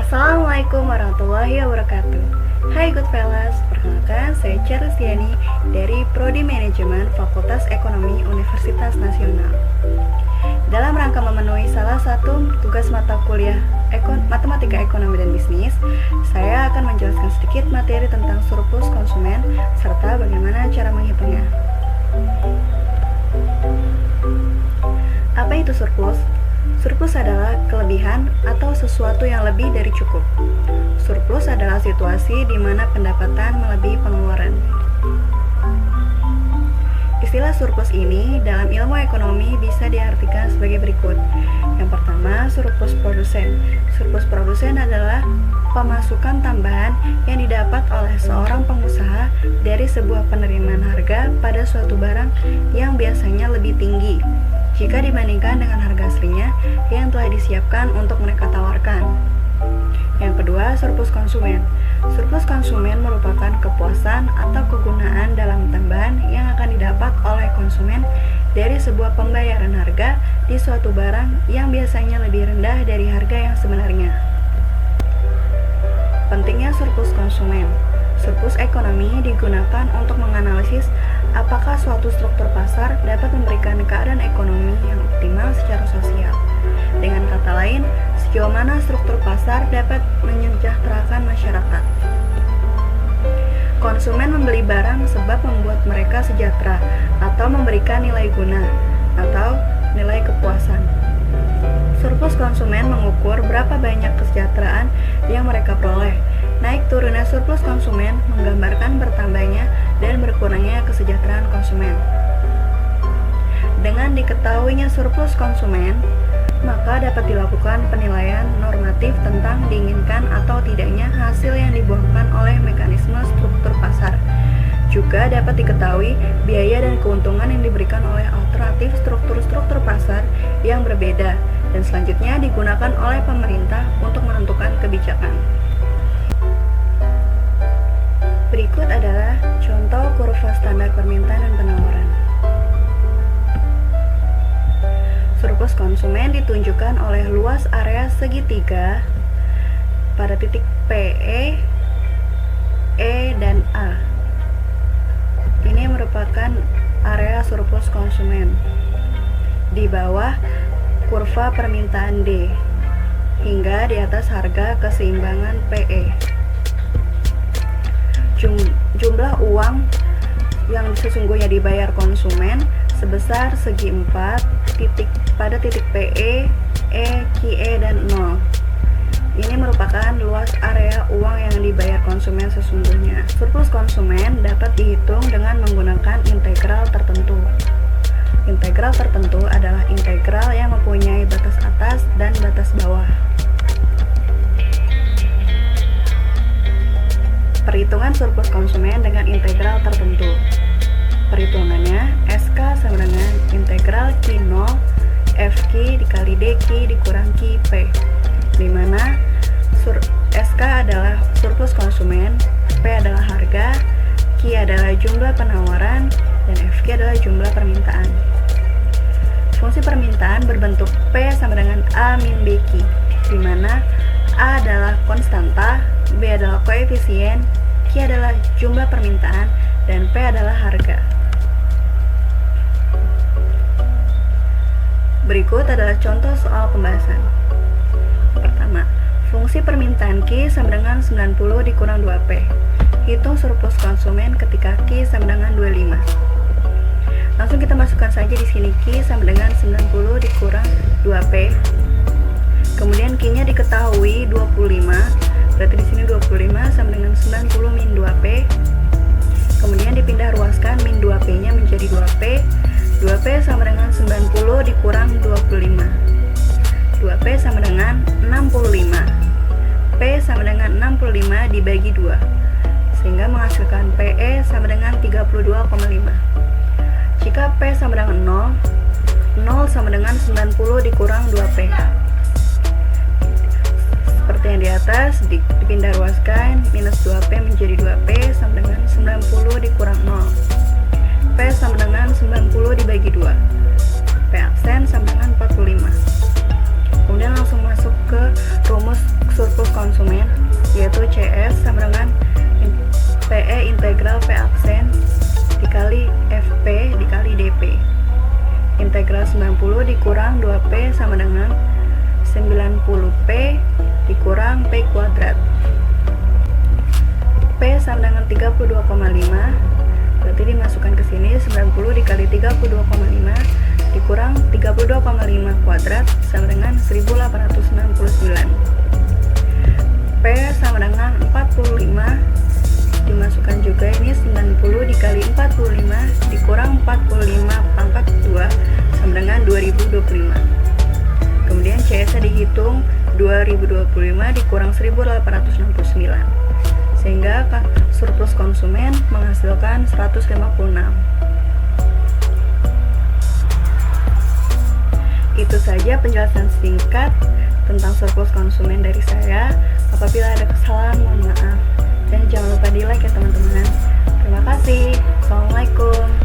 Assalamualaikum warahmatullahi wabarakatuh. Hai good fellas, perkenalkan saya Charlesiani dari Prodi Manajemen Fakultas Ekonomi Universitas Nasional. Dalam rangka memenuhi salah satu tugas mata kuliah Matematika Ekonomi dan Bisnis, saya akan menjelaskan sedikit materi tentang surplus konsumen serta bagaimana cara menghitungnya. Apa itu surplus? Surplus adalah kelebihan atau sesuatu yang lebih dari cukup. Surplus adalah situasi di mana pendapatan melebihi pengeluaran. Istilah surplus ini dalam ilmu ekonomi bisa diartikan sebagai berikut. Yang pertama, surplus produsen. Surplus produsen adalah pemasukan tambahan yang didapat oleh seorang pengusaha dari sebuah penerimaan harga pada suatu barang yang biasanya lebih tinggi jika dibandingkan dengan harga aslinya yang telah disiapkan untuk mereka tawarkan. Yang kedua, surplus konsumen. Surplus konsumen merupakan kepuasan atau kegunaan dalam tambahan yang akan didapat oleh konsumen dari sebuah pembayaran harga di suatu barang yang biasanya lebih rendah dari harga yang sebenarnya. Pentingnya surplus konsumen. Surplus ekonomi digunakan untuk menganalisis apakah suatu struktur pasar dapat memberikan keadaan ekonomi yang optimal secara sosial. Dengan kata lain, sejauh mana struktur pasar dapat menyejahterakan masyarakat. Konsumen membeli barang sebab membuat mereka sejahtera atau memberikan nilai guna atau nilai kepuasan. Surplus konsumen mengukur berapa banyak kesejahteraan yang mereka peroleh. Naik turunnya surplus konsumen menggambarkan bertambahnya dan berkurangnya kesejahteraan konsumen. Dengan diketahuinya surplus konsumen, maka dapat dilakukan penilaian normatif tentang diinginkan atau tidaknya hasil yang dibuahkan oleh mekanisme struktur pasar. Juga dapat diketahui biaya dan keuntungan yang diberikan oleh alternatif struktur-struktur pasar yang berbeda dan selanjutnya digunakan oleh pemerintah untuk menentukan kebijakan. Berikut adalah contoh kurva standar permintaan dan penawaran. Surplus konsumen ditunjukkan oleh luas area segitiga pada titik PE, E, dan A. Ini merupakan area surplus konsumen. Di bawah kurva permintaan D hingga di atas harga keseimbangan PE. Jumlah uang yang sesungguhnya dibayar konsumen sebesar segi 4 pada titik PE, E, QE, dan 0. Ini merupakan luas area uang yang dibayar konsumen sesungguhnya. Surplus konsumen dapat dihitung dengan menggunakan integral tertentu. Integral tertentu adalah integral yang mempunyai batas atas dan batas bawah. Perhitungan surplus konsumen dengan integral tertentu. Perhitungannya SK sama dengan integral Q0 FQ dikali DQ dikurang QP, di mana SK adalah surplus konsumen, P adalah harga, Q adalah jumlah penawaran, dan FQ adalah jumlah permintaan. Fungsi permintaan berbentuk P sama dengan A min BQ, di mana A adalah konstanta, B adalah koefisien, Q adalah jumlah permintaan, dan P adalah harga. Berikut adalah contoh soal pembahasan. Pertama, fungsi permintaan Q sama dengan 90 dikurang 2P. Hitung surplus konsumen ketika Q sama dengan 25. Langsung kita masukkan saja di sini Q sama dengan 90 dikurang 2P. Kemudian Q-nya diketahui 25, berarti di sini 25 sama dengan 90 min 2P. Kemudian dipindah ruaskan min 2P-nya menjadi 2P. 2P sama dengan 90 dikurang 25. 2P sama dengan 65. P sama dengan 65 dibagi 2, sehingga menghasilkan PE sama dengan 32,5. Jika P sama dengan 0, 0 sama dengan 90 dikurang 2P. Seperti yang di atas, dipindah ruaskan, minus 2P menjadi 2P sama dengan 90 dikurang 0. P sama dengan 90 dibagi 2. P absen sama dengan 45. Kemudian langsung masuk ke rumus surplus konsumen, yaitu CS sama dengan PE integral P absen dikali FP dikali DP. Integral 90 dikurang 2P sama dengan 90P dikurang P kuadrat. P sama dengan 32,5, berarti dimasukkan ke sini 90 dikali 32,5 dikurang 32,5 kuadrat sama dengan 1869. P sama dengan 45, dimasukkan juga ini 90 dikali 45 dikurang 45 pangkat 2 sama dengan 2025. Kemudian CS nya dihitung 2025 dikurang 1869, sehingga surplus konsumen menghasilkan 156. Itu saja penjelasan singkat tentang surplus konsumen dari saya. Apabila ada kesalahan, mohon maaf. Dan jangan lupa di like ya teman-teman. Terima kasih. Assalamualaikum.